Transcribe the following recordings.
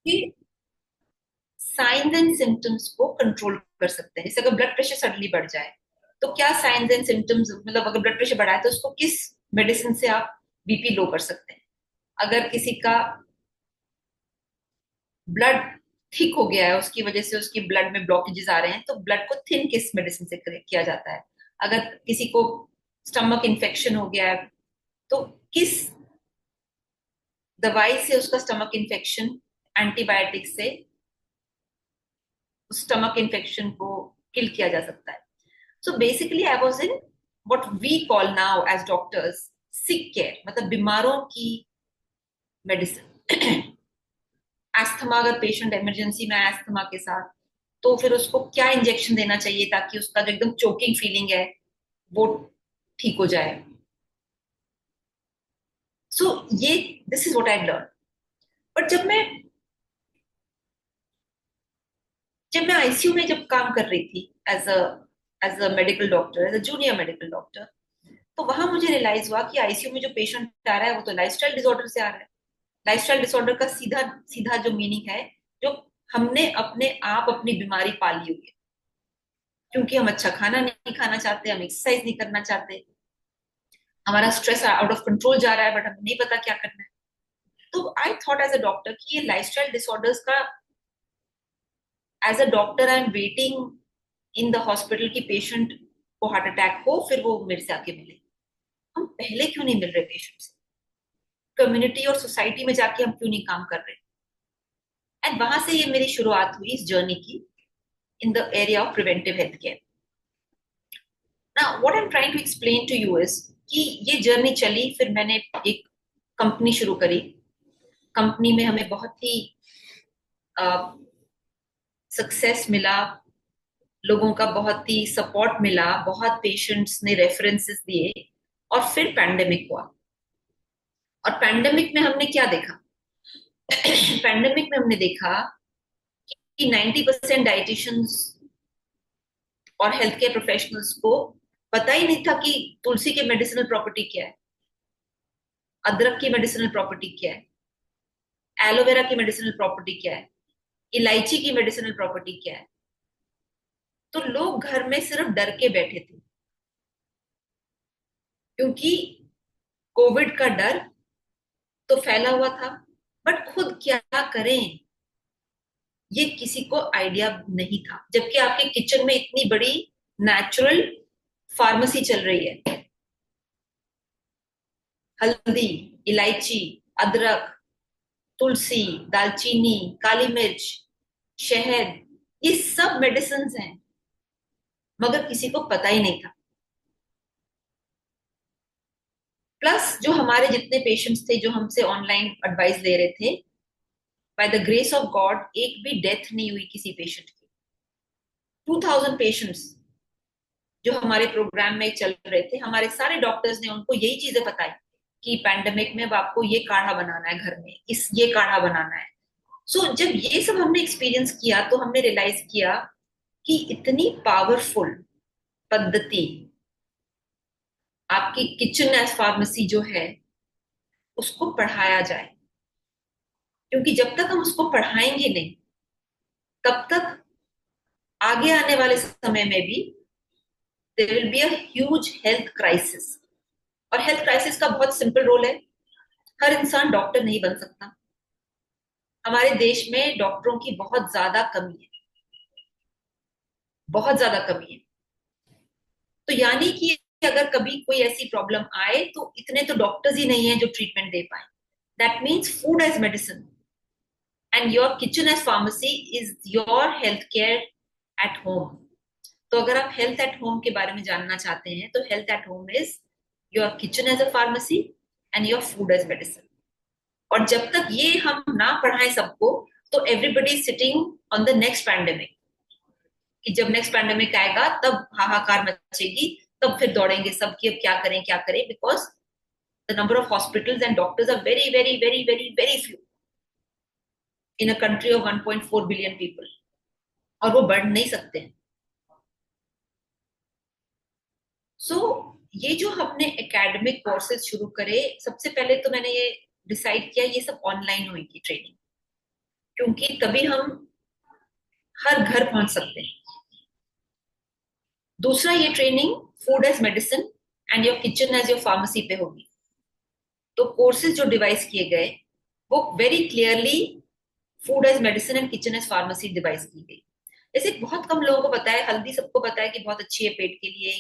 कि science and symptoms को control कर सकते हैं। जैसे अगर ब्लड प्रेशर सडनली बढ़ जाए तो क्या साइंस एंड सिम्टम्स, मतलब अगर ब्लड प्रेशर बढ़ा है तो उसको किस मेडिसिन से आप बीपी लो कर सकते हैं। अगर किसी का ब्लड थिक हो गया है, उसकी वजह से उसकी ब्लड में ब्लॉकेजेस आ रहे हैं, तो ब्लड को थिन किस मेडिसिन से किया जाता है। अगर किसी को स्टमक इन्फेक्शन हो गया है तो किस दवाई से उसका स्टमक इन्फेक्शन, एंटीबायोटिक से स्टमक इन्फेक्शन को किल किया जा सकता है। So basically I was in what we call now as doctors sick care, मतलब बीमारों की मेडिसिन। एस्थमा, अगर पेशेंट इमरजेंसी में आया एस्थमा के साथ, तो फिर उसको क्या इंजेक्शन देना चाहिए ताकि उसका जो एकदम चोकिंग फीलिंग है वो ठीक हो जाए। सो ये this is what I learn. But जब मैं आईसीयू में जब काम कर रही थी as a medical doctor, as a junior medical doctor, तो वहां मुझे रियलाइज हुआ कि आईसीयू में जो पेशेंट आ रहा है वो तो लाइफस्टाइल डिसऑर्डर से आ रहा है। लाइफस्टाइल डिसऑर्डर का सीधा सीधा जो मीनिंग है, जो हमने अपने आप अपनी बीमारी पाली हुई है, क्योंकि हम अच्छा खाना नहीं खाना चाहते, हम एक्सरसाइज नहीं करना चाहते, हमारा स्ट्रेस आउट ऑफ कंट्रोल जा रहा है, बट हमें नहीं पता क्या करना है। तो I thought as a doctor कि ये लाइफस्टाइल डिसऑर्डर्स का, as a doctor I am waiting in the hospital की पेशेंट को हार्ट अटैक हो फिर वो मेरे से आके मिले। हम पहले क्यों नहीं मिल रहे पेशेंट से? कम्युनिटी और सोसाइटी में जाके हम क्यों नहीं काम कर रहे? एंड वहां से ये मेरी शुरुआत हुई इस जर्नी की, in the area of preventive health care. Now what I am trying to explain to you is कि ये जर्नी चली, फिर मैंने एक कंपनी शुरू करी। कंपनी में हमें बहुत ही सक्सेस मिला, लोगों का बहुत ही सपोर्ट मिला, बहुत पेशेंट्स ने रेफरेंसेस दिए, और फिर पैंडेमिक हुआ। और पैंडेमिक में हमने क्या देखा? पैंडेमिक में हमने देखा कि 90% डाइटिशियंस और हेल्थ केयर प्रोफेशनल्स को पता ही नहीं था कि तुलसी की मेडिसिनल प्रॉपर्टी क्या है, अदरक की मेडिसिनल प्रॉपर्टी क्या है, एलोवेरा की मेडिसिनल प्रॉपर्टी क्या है, इलायची की मेडिसिनल प्रॉपर्टी क्या है। तो लोग घर में सिर्फ डर के बैठे थे, क्योंकि कोविड का डर तो फैला हुआ था, बट खुद क्या करें ये किसी को आइडिया नहीं था, जबकि आपके किचन में इतनी बड़ी नेचुरल फार्मेसी चल रही है। हल्दी, इलायची, अदरक, तुलसी, दालचीनी, काली मिर्च, शहद, ये सब मेडिसिन हैं, मगर किसी को पता ही नहीं था। प्लस जो हमारे जितने पेशेंट्स थे जो हमसे ऑनलाइन एडवाइस ले रहे थे, by the grace of God एक भी डेथ नहीं हुई किसी पेशेंट की। 2000 पेशेंट्स जो हमारे प्रोग्राम में चल रहे थे, हमारे सारे डॉक्टर्स ने उनको यही चीजें बताई कि पैंडेमिक में अब आपको ये काढ़ा बनाना है घर में, इस ये काढ़ा बनाना है। जब ये सब हमने एक्सपीरियंस किया तो हमने रियलाइज किया कि इतनी पावरफुल पद्धति आपकी किचन एज फार्मेसी जो है उसको पढ़ाया जाए, क्योंकि जब तक हम उसको पढ़ाएंगे नहीं तब तक आगे आने वाले समय में भी there will be a huge health crisis. और हेल्थ क्राइसिस का बहुत सिंपल रोल है, हर इंसान डॉक्टर नहीं बन सकता। हमारे देश में डॉक्टरों की बहुत ज्यादा कमी है, बहुत ज्यादा कमी है। तो यानी कि अगर कभी कोई ऐसी प्रॉब्लम आए तो इतने तो डॉक्टर्स ही नहीं है जो ट्रीटमेंट दे पाए। That means food as medicine and your kitchen as pharmacy is your health care at home. तो अगर आप हेल्थ एट होम के बारे में जानना चाहते हैं तो health at home is your kitchen as a pharmacy and your food as medicine. और जब तक ये हम ना पढ़ाएं सबको, तो everybody sitting on the next pandemic, कि जब नेक्स्ट पैंडेमिक आएगा तब हाहाकार मचेगी, तब फिर दौड़ेंगे सब कि अब क्या करें, because the number of hospitals and doctors are very very very very very few in a country of 1.4 billion people, और वो बढ़ नहीं सकते हैं। सो ये जो हमने एकेडमिक कोर्सेज शुरू करे, सबसे पहले तो मैंने ये डिसाइड किया ये सब ऑनलाइन होगी ट्रेनिंग। क्योंकि तभी हम हर घर पहुंच सकते हैं। दूसरा, ये training food as medicine and your kitchen as your pharmacy पे होगी। तो कोर्सेज जो डिवाइस किए गए वो very clearly food as medicine and kitchen as pharmacy devise की गई। जैसे बहुत कम लोगों को पता है, हल्दी सबको पता है कि बहुत अच्छी है पेट के लिए,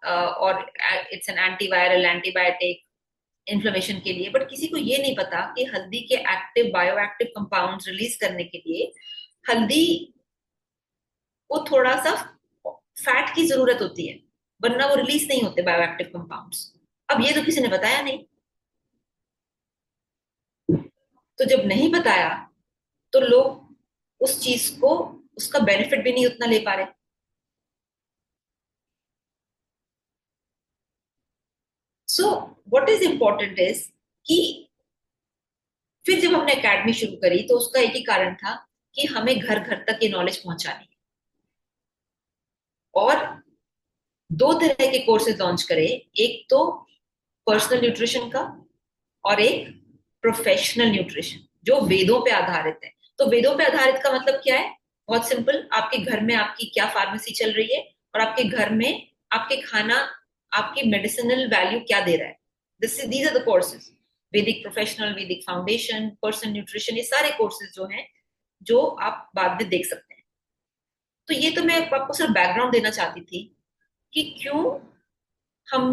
और it's an antiviral, antibiotic, inflammation के लिए। बट किसी को ये नहीं पता कि हल्दी के active bio active compound release करने के लिए हल्दी को थोड़ा सा फैट की जरूरत होती है, वरना वो रिलीज नहीं होते बायो एक्टिव कंपाउंड्स। अब ये तो किसी ने बताया नहीं। तो जब नहीं बताया तो लोग उस चीज को, उसका बेनिफिट भी नहीं उतना ले पा रहे। So what is important is कि फिर जब हमने एकेडमी शुरू करी तो उसका एक ही कारण था कि हमें घर घर तक ये नॉलेज पहुंचानी है। और दो तरह के कोर्सेज लॉन्च करे, एक तो पर्सनल न्यूट्रिशन का और एक प्रोफेशनल न्यूट्रिशन जो वेदों पे आधारित है। तो वेदों पे आधारित का मतलब क्या है? बहुत सिंपल, आपके घर में आपकी क्या फार्मेसी चल रही है और आपके घर में आपके खाना आपकी मेडिसिनल वैल्यू क्या दे रहा है। These are the courses. Vedic professional, Vedic foundation, personal nutrition, ये सारे कोर्सेज जो हैं जो आप बाद में देख सकते हैं। तो ये तो मैं आपको सिर्फ बैकग्राउंड देना चाहती थी कि क्यों हम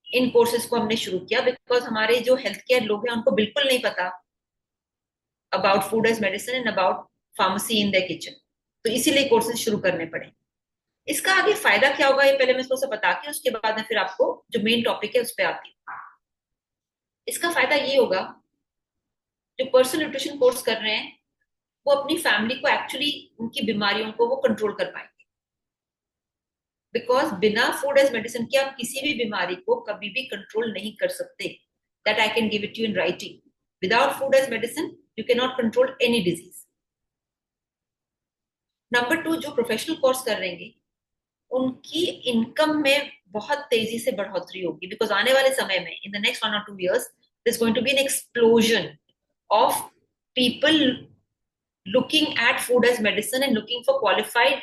इन कोर्सेज को हमने शुरू किया। बिकॉज हमारे जो हेल्थ केयर लोग हैं उनको बिल्कुल नहीं पता about food as medicine and about pharmacy in the kitchen. तो इसीलिए कोर्सेज शुरू करने पड़े। इसका आगे फायदा क्या होगा ये पहले मैं थोड़ा सा बता के उसके बाद में फिर आपको जो मेन टॉपिक है उस पर आती हूँ। इसका फायदा ये होगा, जो पर्सनल न्यूट्रिशन कोर्स कर रहे हैं वो अपनी फैमिली को एक्चुअली उनकी बीमारियों को वो कंट्रोल कर पाएंगे। बिकॉज बिना फूड एज मेडिसिन के आप किसी भी बीमारी को कभी भी कंट्रोल नहीं कर सकते। That I can give it you in writing. Without food as medicine you can not control any disease. Number two, जो प्रोफेशनल कोर्स कर रहे हैं उनकी इनकम में बहुत तेजी से बढ़ोतरी होगी। बिकॉज आने वाले समय में in the next 1 or 2 years there's going to be an explosion of people looking at food as medicine and looking for qualified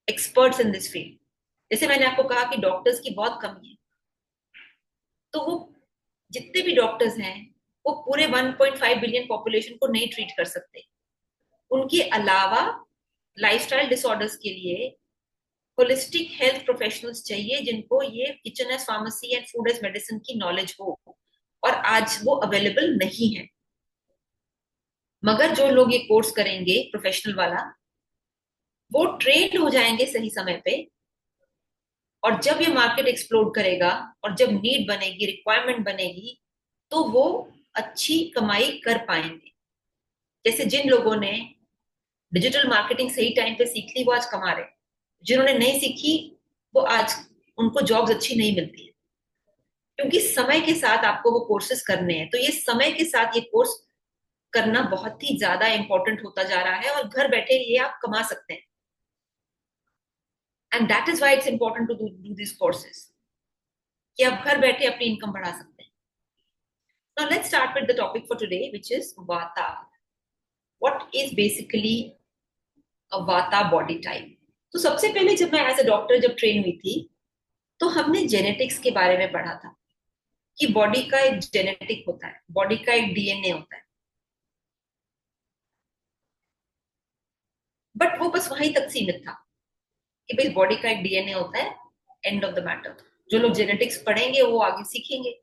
experts in this field। जैसे मैंने आपको कहा कि डॉक्टर्स की बहुत कमी है, तो वो जितने भी डॉक्टर्स हैं वो पूरे 1.5 बिलियन पॉपुलेशन को नहीं ट्रीट कर सकते। उनके अलावा लाइफस्टाइल डिसऑर्डर्स के लिए होलिस्टिक हेल्थ प्रोफेशनल्स चाहिए जिनको ये kitchen as pharmacy and food as medicine की नॉलेज हो। और आज वो अवेलेबल नहीं है। मगर जो लोग ये कोर्स करेंगे प्रोफेशनल वाला, वो ट्रेन हो जाएंगे सही समय पे। और जब ये मार्केट एक्सप्लोड करेगा और जब नीड बनेगी, रिक्वायरमेंट बनेगी, तो वो अच्छी कमाई कर पाएंगे। जैसे जिन लोगों ने डिजिटल मार्केटिंग सही टाइम पे सीख ली वो आज कमा रहे, जिन्होंने नहीं सीखी वो आज उनको जॉब्स अच्छी नहीं मिलती है। क्योंकि समय के साथ आपको वो कोर्सेज करने हैं, तो ये समय के साथ ये कोर्स करना बहुत ही ज्यादा इंपॉर्टेंट होता जा रहा है और घर बैठे ये आप कमा सकते हैं। And that is why it's important to do this courses, कि आप घर बैठे अपनी इनकम बढ़ा सकते हैं। Now let's start with the topic for today which is vata. What is basically a vata body type? तो सबसे पहले जब मैं एज अ डॉक्टर जब ट्रेन हुई थी तो हमने जेनेटिक्स के बारे में पढ़ा था कि बॉडी का एक जेनेटिक होता है, बॉडी का एक डीएनए होता है। बट वो बस वहीं तक सीमित था कि भाई बॉडी का एक डीएनए होता है, एंड ऑफ द मैटर। जो लोग जेनेटिक्स पढ़ेंगे वो आगे सीखेंगे,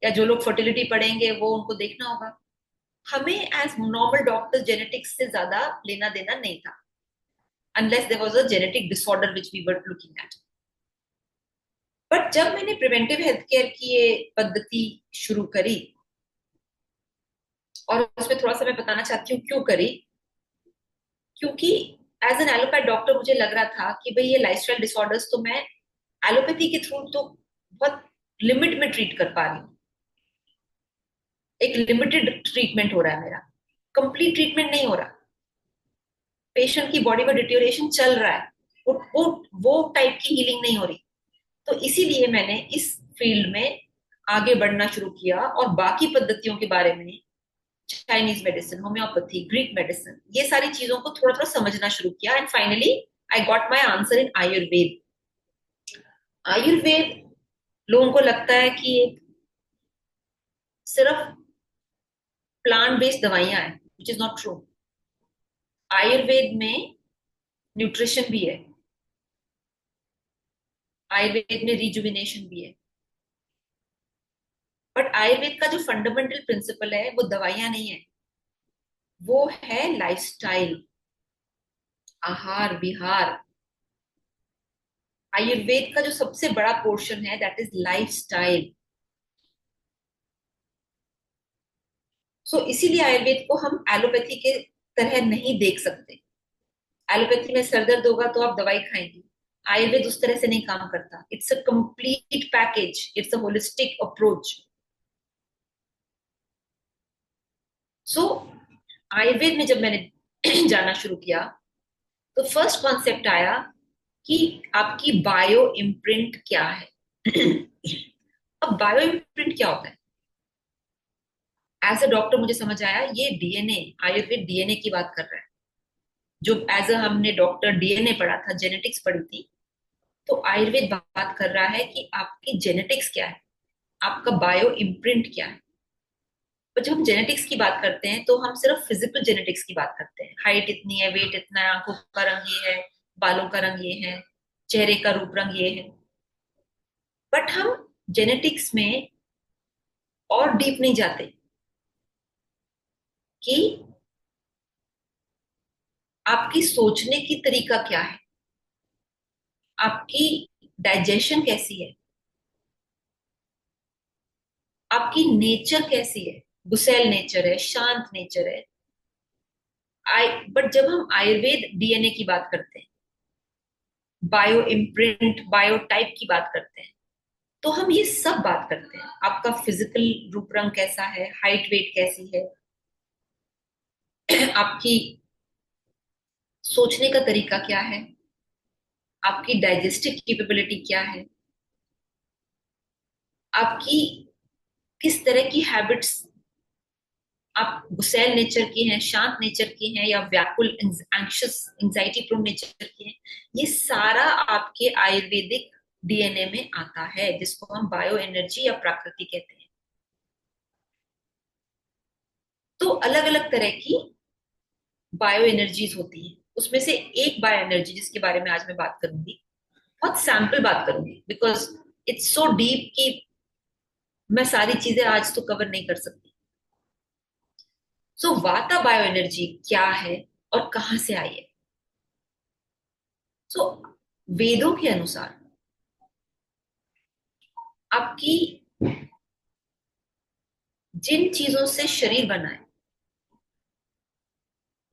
या जो लोग फर्टिलिटी पढ़ेंगे वो उनको देखना होगा। हमें एज नॉर्मल डॉक्टर जेनेटिक्स से ज्यादा लेना देना नहीं था, unless there was a genetic disorder which we were looking at. But जब मैंने प्रिवेंटिव हेल्थ केयर की ये पद्धति शुरू करी, और उसमें थोड़ा सा मैं बताना चाहती हूँ क्यों करी। क्योंकि एज एन एलोपैथ डॉक्टर मुझे लग रहा था कि भाई ये लाइफस्टाइल डिसऑर्डर्स तो मैं एलोपैथी के थ्रू तो बहुत लिमिट में ट्रीट कर पा रही हूँ। एक लिमिटेड ट्रीटमेंट हो रहा है मेरा, कंप्लीट ट्रीटमेंट नहीं हो रहा। पेशेंट की बॉडी में डिटेरियोरेशन चल रहा है, वो टाइप की हीलिंग नहीं हो रही। तो इसीलिए मैंने इस फील्ड में आगे बढ़ना शुरू किया और बाकी पद्धतियों के बारे में Chinese medicine, homeopathy, Greek medicine, ये सारी चीजों को थोड़ा थोड़ा समझना शुरू किया, and finally I got my answer in Ayurveda. Ayurveda लोगों को लगता है कि एक सिर्फ प्लांट बेस्ड दवाइयां हैं, which is not true. Ayurveda में न्यूट्रिशन भी है, आयुर्वेद में रिजुविनेशन भी है, बट आयुर्वेद का जो फंडामेंटल प्रिंसिपल है वो दवाइयां नहीं है, वो है लाइफस्टाइल, आहार विहार। आयुर्वेद का जो सबसे बड़ा पोर्शन है दैट इज लाइफस्टाइल। सो इसीलिए आयुर्वेद को हम एलोपैथी के तरह नहीं देख सकते। एलोपैथी में सर दर्द होगा तो आप दवाई खाएंगे, आयुर्वेद उस तरह से नहीं काम करता। It's a complete package, it's a holistic approach. So Ayurveda में जब मैंने जाना शुरू किया तो फर्स्ट कॉन्सेप्ट आया कि आपकी बायो इम्प्रिंट क्या है। अब बायो इम्प्रिंट क्या होता है? एज अ डॉक्टर मुझे समझ आया ये डीएनए, आयुर्वेद डीएनए की बात कर रहा है। जो एज अ हमने डॉक्टर डीएनए पढ़ा था, जेनेटिक्स पढ़ी थी, तो आयुर्वेद बात कर रहा है कि आपकी जेनेटिक्स क्या है, आपका बायो इम्प्रिंट क्या है। और जब हम जेनेटिक्स की बात करते हैं तो हम सिर्फ फिजिकल जेनेटिक्स की बात करते हैं, हाइट इतनी है, वेट इतना है, आंखों का रंग ये है, बालों का रंग ये है, चेहरे का रूप रंग ये है। बट हम जेनेटिक्स में और डीप नहीं जाते कि आपकी सोचने की तरीका क्या है, आपकी डाइजेशन कैसी है, आपकी नेचर कैसी है, गुसेल नेचर है, शांत नेचर है। आई बट जब हम आयुर्वेद डीएनए की बात करते हैं, बायो इम्प्रिंट, बायो टाइप की बात करते हैं, तो हम ये सब बात करते हैं। आपका फिजिकल रूप रंग कैसा है, हाइट वेट कैसी है, आपकी सोचने का तरीका क्या है, आपकी डाइजेस्टिव कैपेबिलिटी क्या है, आपकी किस तरह की हैबिट्स, आप गुस्सैल नेचर की हैं, शांत नेचर की हैं, या व्याकुल एंग्शियस एंजाइटी प्रोन नेचर की हैं। ये सारा आपके आयुर्वेदिक डीएनए में आता है, जिसको हम बायो एनर्जी या प्रकृति कहते हैं। तो अलग अलग तरह की बायो एनर्जीज होती है, उसमें से एक बायो एनर्जी जिसके बारे में आज मैं बात करूंगी, बहुत सैंपल बात करूंगी बिकॉज इट्स सो डीप कि मैं सारी चीजें आज तो कवर नहीं कर सकती। सो वाता बायो एनर्जी क्या है और कहां से आई है? सो वेदों के अनुसार आपकी जिन चीजों से शरीर बना है,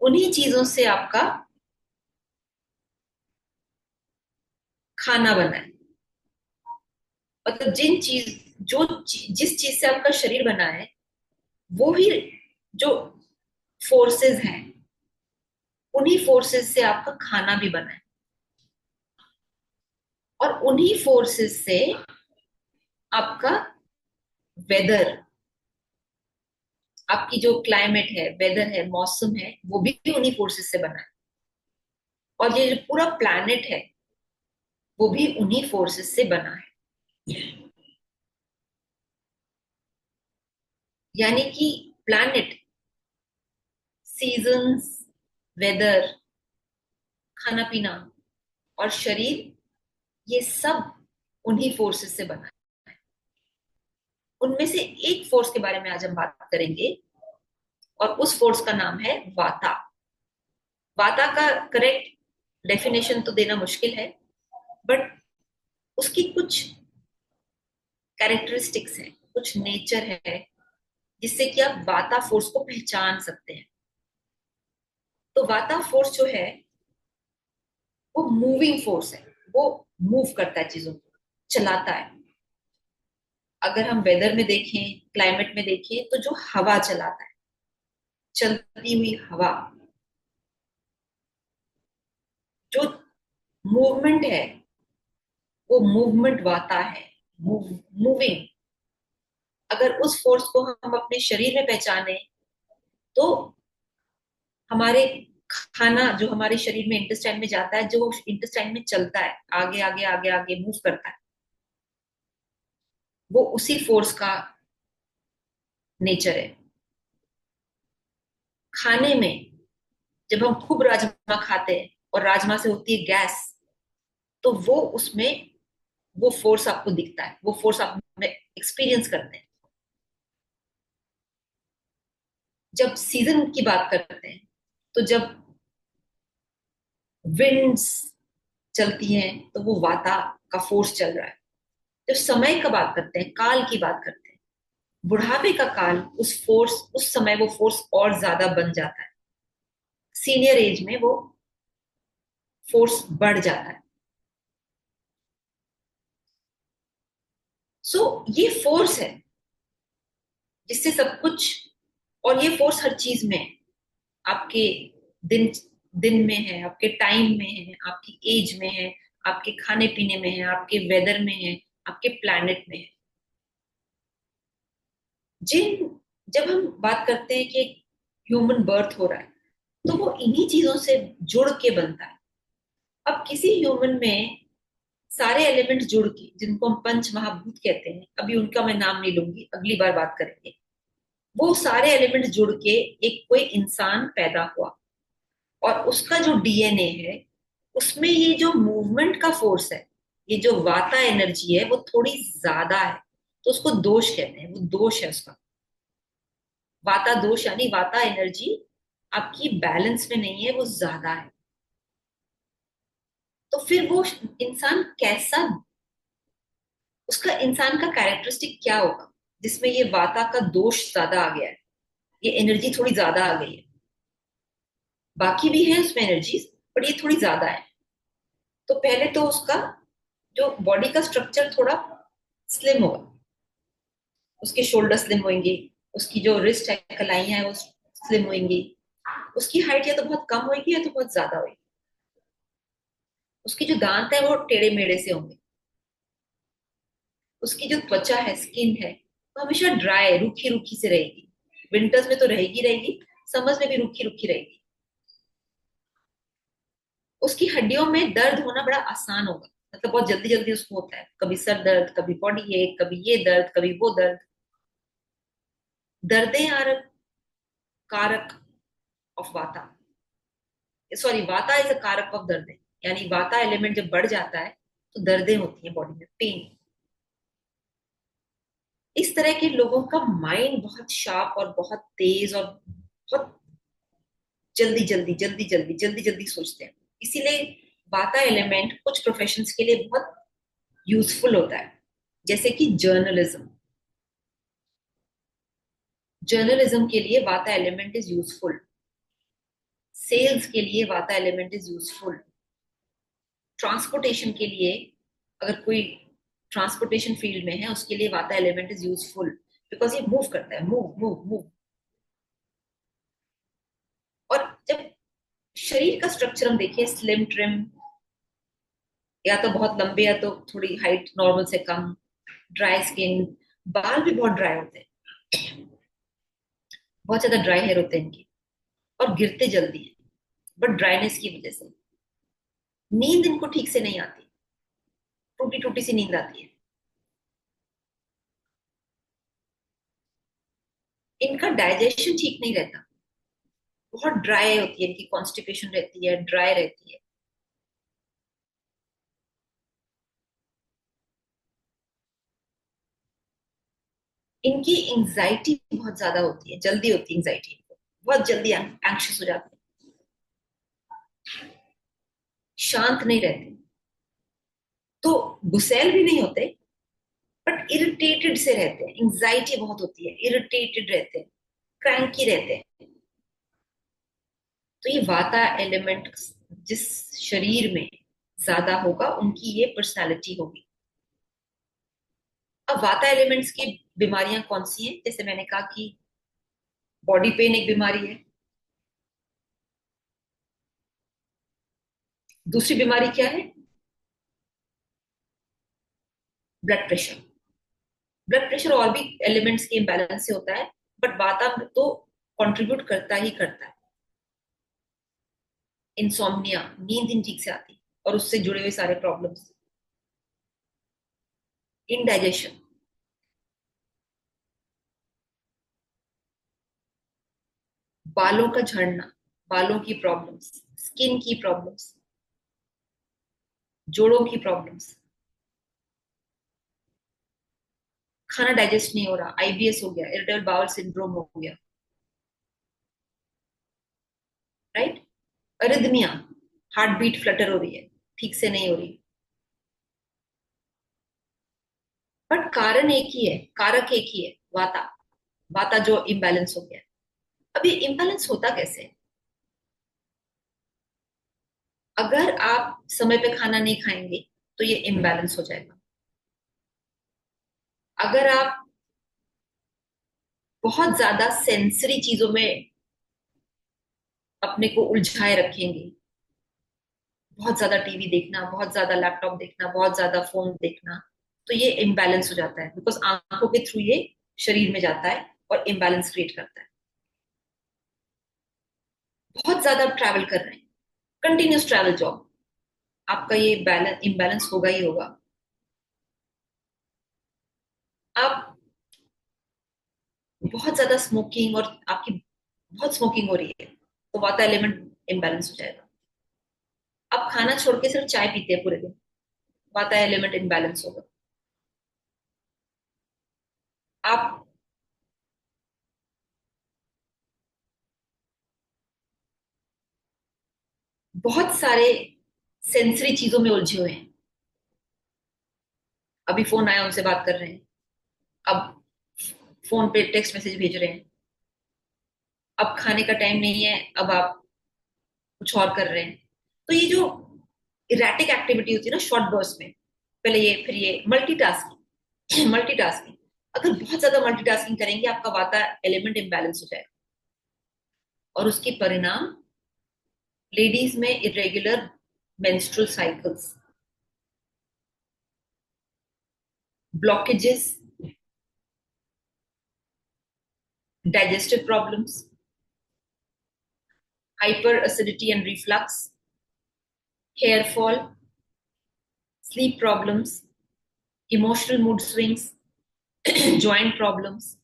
उन्हीं चीजों से आपका खाना बना है। मतलब जिस चीज से आपका शरीर बना है, वो ही जो फोर्सेस हैं, उन्हीं फोर्सेस से आपका खाना भी बना है, और उन्हीं फोर्सेस से आपका वेदर, आपकी जो क्लाइमेट है, वेदर है, मौसम है, वो भी उन्हीं फोर्सेस से बना है। और ये जो पूरा प्लैनेट है वो भी उन्हीं फोर्सेस से बना है। यानी कि प्लैनेट, सीजन्स, वेदर, खाना पीना और शरीर, ये सब उन्हीं फोर्सेस से बना है। उनमें से एक फोर्स के बारे में आज हम बात करेंगे, और उस फोर्स का नाम है वाता। वाता का करेक्ट डेफिनेशन तो देना मुश्किल है, बट उसकी कुछ कैरेक्टरिस्टिक्स हैं, कुछ नेचर है, जिससे कि आप वाता फोर्स को पहचान सकते हैं। तो वाता फोर्स जो है वो मूविंग फोर्स है, वो मूव करता है, चीजों को चलाता है। अगर हम वेदर में देखें, क्लाइमेट में देखें, तो जो हवा चलाता है, चलती हुई हवा, जो मूवमेंट है, वो मूवमेंट वाता है, मूविंग। अगर उस फोर्स को हम अपने शरीर में पहचाने तो हमारे खाना जो हमारे शरीर में इंटेस्टाइन में जाता है, जो इंटेस्टाइन में चलता है, आगे आगे आगे आगे मूव करता है, वो उसी फोर्स का नेचर है। खाने में जब हम खूब राजमा खाते हैं और राजमा से होती है गैस, तो वो उसमें वो फोर्स आपको दिखता है, वो फोर्स आप में एक्सपीरियंस करते हैं। जब सीजन की बात करते हैं, तो जब विंड्स चलती हैं, तो वो वाता का फोर्स चल रहा है। जब समय का बात करते हैं, काल की बात करते हैं, बुढ़ापे का काल, उस समय वो फोर्स और ज्यादा बन जाता है। सीनियर एज में वो फोर्स बढ़ जाता है। सो ये फोर्स है जिससे सब कुछ, और ये फोर्स हर चीज में है। आपके दिन दिन में है, आपके टाइम में है, आपकी एज में है, आपके खाने पीने में है, आपके वेदर में है, आपके प्लैनेट में है। जिन जब हम बात करते हैं कि ह्यूमन बर्थ हो रहा है, तो वो इन्हीं चीजों से जुड़ के बनता है। अब किसी ह्यूमन में सारे एलिमेंट्स जुड़ के, जिनको हम पंच महाभूत कहते हैं, अभी उनका मैं नाम नहीं लूंगी, अगली बार बात करेंगे। वो सारे एलिमेंट्स जुड़ के एक कोई इंसान पैदा हुआ, और उसका जो डीएनए है, उसमें ये जो मूवमेंट का फोर्स है, ये जो वाता एनर्जी है, वो थोड़ी ज्यादा है। तो उसको दोष कहते हैं, वो दोष है उसका। वाता दोष यानी वाता एनर्जी आपकी बैलेंस में नहीं है, वो ज्यादा है। तो फिर वो इंसान कैसा, उसका इंसान का कैरेक्टरिस्टिक क्या होगा जिसमें ये वाता का दोष ज्यादा आ गया है, ये एनर्जी थोड़ी ज्यादा आ गई है। बाकी भी है उसमें एनर्जीज, पर ये थोड़ी ज्यादा है। तो पहले तो उसका जो बॉडी का स्ट्रक्चर थोड़ा स्लिम होगा, उसके शोल्डर स्लिम होंगे, उसकी जो रिस्ट है, कलाइयां है, वो स्लिम होंगी। उसकी हाइट या तो बहुत कम होगी या तो बहुत ज्यादा होगी। उसकी जो दांत है वो टेढ़े मेढ़े से होंगे। उसकी जो त्वचा है, स्किन है, वो हमेशा ड्राई, रूखी रूखी से रहेगी। विंटर्स में तो रहेगी रहेगी, समर्स में भी रूखी रूखी रहेगी। उसकी हड्डियों में दर्द होना बड़ा आसान होगा, मतलब बहुत जल्दी जल्दी उसको होता है, कभी सर दर्द, कभी बॉडी एक, कभी ये दर्द, कभी वो दर्द। दर्दें आर कारक ऑफ वाता, सॉरी, वाता इज अ कारक ऑफ दर्दें। यानी वाता एलिमेंट जब बढ़ जाता है, तो दर्दें होती हैं बॉडी में, पेन। इस तरह के लोगों का माइंड बहुत शार्प और बहुत तेज और बहुत जल्दी जल्दी जल्दी जल्दी जल्दी जल्दी सोचते हैं। इसीलिए वाता एलिमेंट कुछ प्रोफेशंस के लिए बहुत यूजफुल होता है, जैसे कि जर्नलिज्म। जर्नलिज्म के लिए वाता एलिमेंट इज यूजफुल। सेल्स के लिए वाता एलिमेंट इज यूजफुल। ट्रांसपोर्टेशन के लिए, अगर कोई ट्रांसपोर्टेशन फील्ड में है, उसके लिए वाता एलिमेंट इज यूजफुल, बिकॉज ये मूव करता है, मूव मूव मूव। और जब शरीर का स्ट्रक्चर हम देखिए, स्लिम ट्रिम, या तो बहुत लंबे या तो थोड़ी हाइट नॉर्मल से कम, ड्राई स्किन, बाल भी बहुत ड्राई होते हैं, बहुत ज्यादा ड्राई हेयर होते हैं इनके, और गिरते जल्दी हैं, बट ड्राइनेस की वजह से। नींद इनको ठीक से नहीं आती, टूटी टूटी सी नींद आती है। इनका डाइजेशन ठीक नहीं रहता, बहुत ड्राई होती है, इनकी कॉन्स्टिपेशन रहती है, ड्राई रहती है। इनकी एंजाइटी बहुत ज्यादा होती है, जल्दी होती है एंजाइटी इनको, बहुत जल्दी एंक्शियस हो जाते हैं, शांत नहीं रहते। तो गुस्सैल भी नहीं होते, बट इरिटेटेड से रहते हैं, एंजाइटी बहुत होती है, इरिटेटेड रहते हैं, क्रैंकी रहते हैं। तो ये वाता एलिमेंट जिस शरीर में ज्यादा होगा, उनकी ये पर्सनालिटी होगी। अब वाता एलिमेंट्स की बीमारियां कौन सी हैं? जैसे मैंने कहा कि बॉडी पेन एक बीमारी है। दूसरी बीमारी क्या है? Blood pressure. ब्लड प्रेशर और भी एलिमेंट्स के इम्बैलेंस से होता है, बट वाता तो कंट्रीब्यूट करता ही करता है। इंसोम्निया, नींद नहीं ठीक से आती, और उससे जुड़े हुए सारे प्रॉब्लम्स। इनडाइजेशन, बालों का झड़ना, बालों की प्रॉब्लम्स, स्किन की प्रॉब्लम्स, जोड़ों की प्रॉब्लम्स, खाना डाइजेस्ट नहीं हो रहा, आईबीएस हो गया, इरिटेबल बाउल सिंड्रोम हो गया, right. Arrhythmia, heart beat flutter हो रही है, ठीक से नहीं हो रही। बट कारण एक ही है, कारक एक ही है, वाता। वाता जो इम्बैलेंस हो गया है। अब ये इम्बैलेंस होता कैसे है? अगर आप समय पे खाना नहीं खाएंगे तो ये इम्बैलेंस हो जाएगा। अगर आप बहुत ज्यादा सेंसरी चीजों में अपने को उलझाए रखेंगे, बहुत ज्यादा टीवी देखना, बहुत ज्यादा लैपटॉप देखना, बहुत ज्यादा फोन देखना, तो ये इम्बैलेंस हो जाता है, बिकॉज आंखों के थ्रू ये शरीर में जाता है और इम्बैलेंस क्रिएट करता है। बहुत ज्यादा ट्रैवल कर रहे हैं, कंटिन्यूस ट्रैवल जॉब, आपका ये बैलेंस इम्बैलेंस होगा ही होगा। आप बहुत ज्यादा स्मोकिंग, और आपकी बहुत स्मोकिंग हो रही है, तो वाटर एलिमेंट इम्बैलेंस हो जाएगा। आप खाना छोड़ के सिर्फ चाय पीते हैं पूरे दिन, वाटर एलिमेंट इम्बैलेंस होगा। आप बहुत सारे सेंसरी चीजों में उलझे हुए हैं, अभी फोन आया उनसे बात कर रहे हैं, अब फोन पे टेक्स्ट मैसेज भेज रहे हैं, अब खाने का टाइम नहीं है, अब आप कुछ और कर रहे हैं। तो ये जो इरेटिक एक्टिविटी होती है ना शॉर्ट बर्स्ट में, पहले ये फिर ये मल्टीटास्किंग, मल्टीटास्किंग, अगर बहुत ज्यादा मल्टीटास्किंग करेंगे आपका वाता एलिमेंट इम्बैलेंस हो जाएगा, और उसके परिणाम लेडीज में irregular menstrual cycles, blockages, digestive problems, hyper acidity and reflux, hair fall, sleep problems, emotional mood swings, joint problems,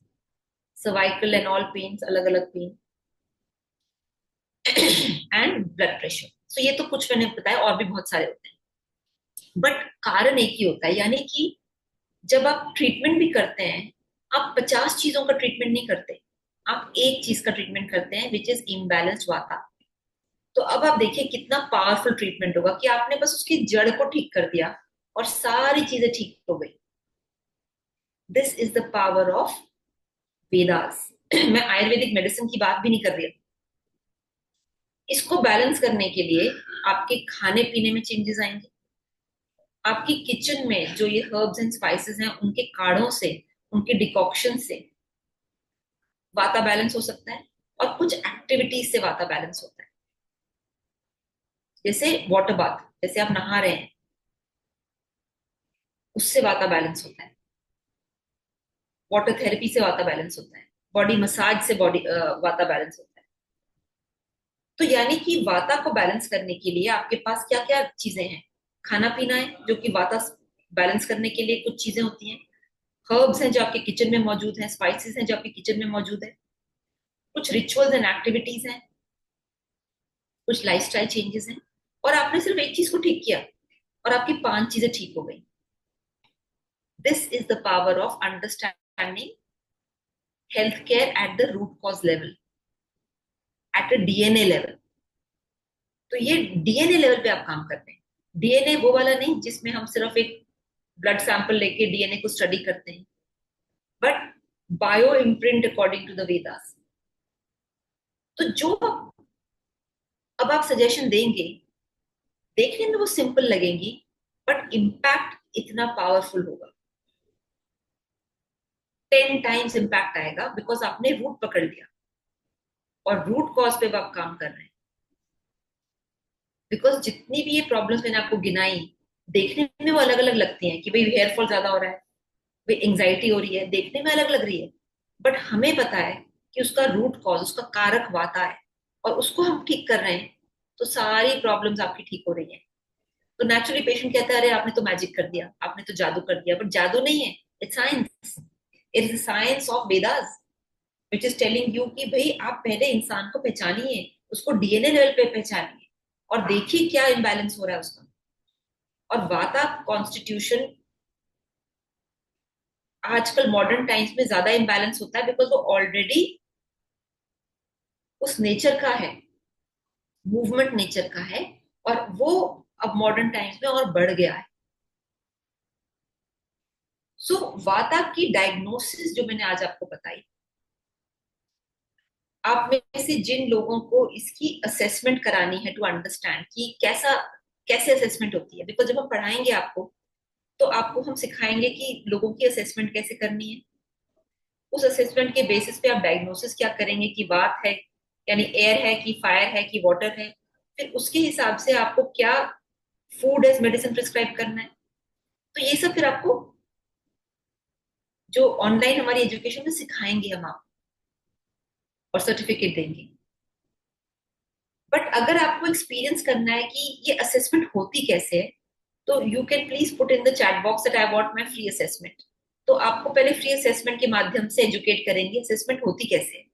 cervical and all pains, अलग अलग pain, and blood pressure. So ये तो कुछ मैंने बताया, और भी बहुत सारे होते हैं, बट कारण एक ही होता है। यानी कि जब आप ट्रीटमेंट भी करते हैं, आप 50 चीजों का ट्रीटमेंट नहीं करते, आप एक चीज का ट्रीटमेंट करते हैं, विच इज इम्बैलेंस वाता। तो अब आप देखिए कितना पावरफुल ट्रीटमेंट होगा कि आपने बस उसकी जड़ को ठीक कर दिया और सारी चीजें ठीक हो गई। This is the power of Vedas. मैं आयुर्वेदिक मेडिसिन की बात भी नहीं कर रही। इसको बैलेंस करने के लिए आपके खाने पीने में चेंजेस आएंगे, आपकी किचन में जो ये हर्ब्स एंड स्पाइसेस हैं उनके काढ़ों से, उनके डिकॉक्शन से वाता बैलेंस हो सकता है, और कुछ एक्टिविटीज से वाता बैलेंस होता है। जैसे वाटर बाथ, जैसे आप नहा रहे हैं, उससे वाता बैलेंस होता है। वाटर थेरेपी से वाता बैलेंस होता है। बॉडी मसाज से बॉडी वाता बैलेंस होता है। तो यानी कि वाता को बैलेंस करने के लिए आपके पास क्या क्या चीजें हैं? खाना पीना है, जो कि वाता बैलेंस करने के लिए कुछ चीजें होती हैं। हर्ब्स हैं जो आपके किचन में मौजूद हैं, स्पाइसेस हैं जो आपके किचन में मौजूद है, कुछ रिचुअल्स एंड एक्टिविटीज हैं, कुछ लाइफस्टाइल चेंजेस हैं, और आपने सिर्फ एक चीज को ठीक किया और आपकी 5 चीजें ठीक हो गई। This is the power of understanding health care at the root cause level, at a DNA level. तो ये डीएनए लेवल पे आप काम करते हैं। डीएनए वो वाला नहीं जिसमें हम सिर्फ एक ब्लड सैंपल लेके डीएनए को स्टडी करते हैं, but bio imprint according to the Vedas. तो जो अब आप सजेशन देंगे, देखने में वो सिंपल लगेंगी, बट इम्पैक्ट इतना पावरफुल होगा, 10 टाइम्स इम्पैक्ट आएगा, बिकॉज आपने रूट पकड़ लिया और रूट कॉज पे आप काम कर रहे हैं। बिकॉज जितनी भी ये प्रॉब्लम्स मैंने आपको गिनाई, देखने में वो अलग अलग लगती हैं कि भाई हेयर फॉल ज्यादा हो रहा है, भाई एंग्जाइटी हो रही है, देखने में अलग लग रही है, बट हमें पता है कि उसका रूट कॉज, उसका कारक वाता है, और उसको हम ठीक कर रहे हैं, तो सारी प्रॉब्लम्स आपकी ठीक हो रही है। तो नेचुरली पेशेंट कहता है, अरे आपने तो मैजिक कर दिया, आपने तो जादू कर दिया, बट जादू नहीं है, it's science. It is science of Vedas which is telling you कि भाई आप पहले इंसान को पहचानिए, उसको डीएनए लेवल पे पहचानिए, और देखिए क्या इम्बैलेंस हो रहा है उसका। और वाता कॉन्स्टिट्यूशन आजकल मॉडर्न टाइम्स में ज्यादा इम्बैलेंस होता है, बिकॉज वो ऑलरेडी उस नेचर का है, मूवमेंट नेचर का है, और वो अब मॉडर्न टाइम्स में और बढ़ गया है। सो वाता की डायग्नोसिस जो मैंने आज आपको बताई, आप में से जिन लोगों को इसकी असेसमेंट करानी है टू अंडरस्टैंड कि कैसा, कैसे असेसमेंट होती है, बिकॉज जब हम पढ़ाएंगे आपको, तो आपको हम सिखाएंगे कि लोगों की असेसमेंट कैसे करनी है। उस असेसमेंट के बेसिस पे आप डायग्नोसिस क्या करेंगे कि वात है, यानी एयर है कि फायर है कि वाटर है। फिर उसके हिसाब से आपको क्या फूड एज मेडिसिन प्रिस्क्राइब करना है। तो ये सब फिर आपको जो ऑनलाइन हमारी एजुकेशन में सिखाएंगे हम आप, और सर्टिफिकेट देंगे। बट अगर आपको एक्सपीरियंस करना है कि ये असेसमेंट होती कैसे है, तो you can please put in the chat box that I want my free assessment. तो आपको पहले फ्री असेसमेंट के माध्यम से एजुकेट करेंगे असेसमेंट होती कैसे है,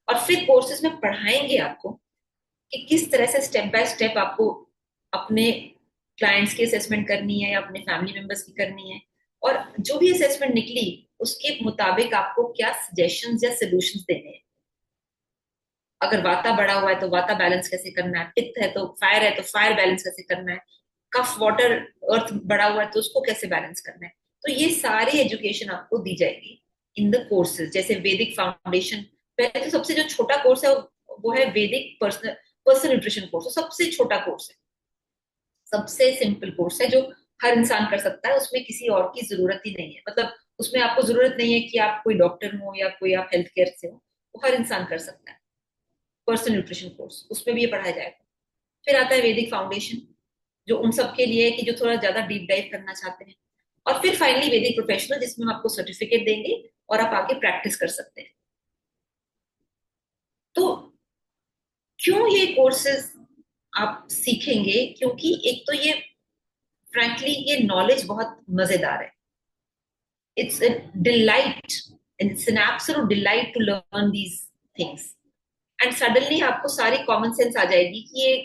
और फिर कोर्सेज में पढ़ाएंगे आपको कि किस तरह से स्टेप बाय स्टेप आपको अपने क्लाइंट्स की असेसमेंट करनी है या अपने फैमिली मेंबर्स की करनी है, और जो भी असेसमेंट निकली उसके मुताबिक आपको क्या सजेशंस या सॉल्यूशंस देने हैं। अगर वाता बढ़ा हुआ है तो वाता बैलेंस कैसे करना है, पित्त है तो फायर बैलेंस कैसे करना है, कफ वाटर अर्थ बढ़ा हुआ है तो उसको कैसे बैलेंस करना है। तो ये सारी एजुकेशन आपको दी जाएगी इन द कोर्सेज। जैसे वैदिक फाउंडेशन, पहले तो सबसे जो छोटा कोर्स है वो है वैदिक पर्सनल पर्सनल न्यूट्रिशन कोर्स, सबसे छोटा कोर्स है, सबसे सिंपल कोर्स है जो हर इंसान कर सकता है, उसमें किसी और की जरूरत ही नहीं है। मतलब उसमें आपको जरूरत नहीं है कि आप कोई डॉक्टर हो या कोई आप हेल्थ केयर से हो, वो हर इंसान कर सकता है। पर्सनल न्यूट्रिशन कोर्स, उसमें भी ये पढ़ाया जाएगा। फिर आता है वैदिक फाउंडेशन, जो उन सबके लिए है कि जो थोड़ा ज्यादा डीप डाइव करना चाहते हैं। और फिर फाइनली वैदिक प्रोफेशनल, जिसमें हम आपको सर्टिफिकेट देंगे और आप आके प्रैक्टिस कर सकते हैं। तो क्यों ये कोर्सेज आप सीखेंगे? क्योंकि एक तो ये फ्रैंकली ये नॉलेज बहुत मजेदार है। It's a delight, it's an absolute delight to learn these things. And suddenly आपको सारी कॉमन सेंस आ जाएगी कि ये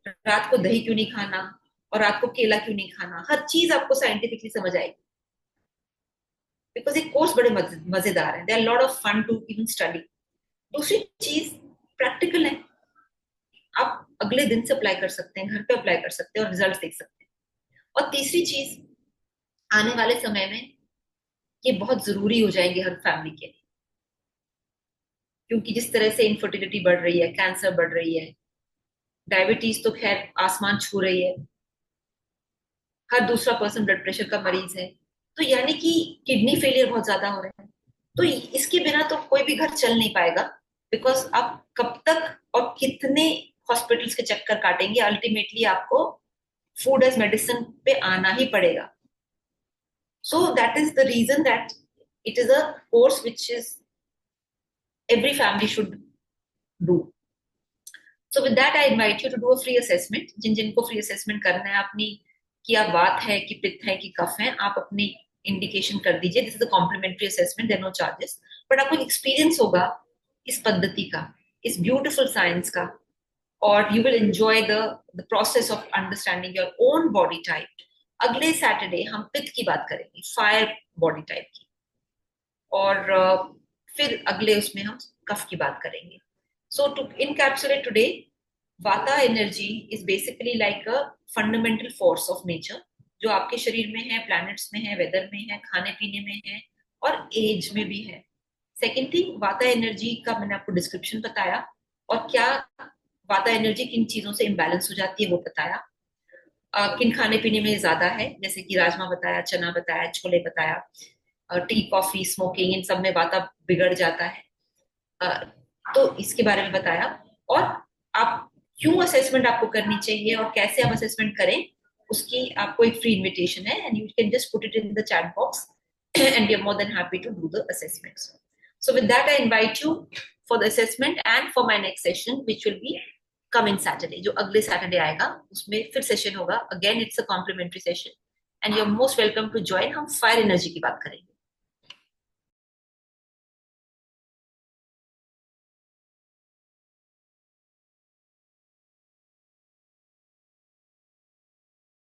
रात को दही क्यों नहीं खाना, और रात को केला क्यों नहीं खाना, हर चीज आपको साइंटिफिकली समझ आएगी। बिकॉज ये कोर्स बड़े मजेदार है, they are lot of fun to even study. दूसरी चीज प्रैक्टिकल है, आप अगले दिन से अप्लाई कर सकते हैं, घर पे अप्लाई कर सकते हैं और रिजल्ट देख सकते हैं। और तीसरी चीज, आने वाले समय में ये बहुत जरूरी हो जाएंगे हर फैमिली के लिए, क्योंकि जिस तरह से इनफर्टिलिटी बढ़ रही है, कैंसर बढ़ रही है, डायबिटीज तो खैर आसमान छू रही है, हर दूसरा पर्सन ब्लड प्रेशर का मरीज है, तो यानी कि किडनी फेलियर बहुत ज्यादा हो रहा है। तो इसके बिना तो कोई भी घर चल नहीं पाएगा, बिकॉज आप कब तक और कितने हॉस्पिटल्स के चक्कर काटेंगे, अल्टीमेटली आपको फूड एज मेडिसिन पे आना ही पड़ेगा। So that is the reason that it is a course which is every family should do. So with that I invite you to do a free assessment। जिन जिनको free assessment करना है अपनी, कि आप वात है कि पित्त है कि कफ है, आप अपनी इंडिकेशन कर दीजिए। This is a complimentary assessment, there no charges, but आपको एक्सपीरियंस होगा इस पद्धति का, इस ब्यूटिफुल साइंस का, और you will enjoy the process of understanding your own body type. अगले सैटरडे हम पित्त की बात करेंगे, फायर बॉडी टाइप की, और फिर अगले उसमें हम कफ की बात करेंगे। सो टू इनकैप्सुलेट टुडे, वाता energy is basically like a fundamental force of nature, जो आपके शरीर में है, प्लैनेट्स में है, वेदर में है, खाने पीने में है, और एज में भी है। सेकेंड थिंग, वाता एनर्जी का मैंने आपको डिस्क्रिप्शन बताया, और क्या वाता एनर्जी किन चीजों से इम्बैलेंस हो जाती है वो बताया। किन खाने पीने में ज्यादा है, जैसे कि राजमा बताया, चना बताया, छोले बताया, टी कॉफी स्मोकिंग, इन सब में वाता बिगड़ जाता है। अ, तो इसके बारे में बताया। और आप क्यों असेसमेंट आपको करनी चाहिए और कैसे आप असेसमेंट करें, उसकी आपको एक फ्री इनविटेशन है, and you can just put it in the chat box and we are more than happy to do the assessments. So with that I invite you for the assessment and for my next session which will be coming Saturday, जो अगले Saturday आएगा उसमें फिर session होगा। Again it's a complimentary session and you are most welcome to join. हम fire energy की बात करेंगे।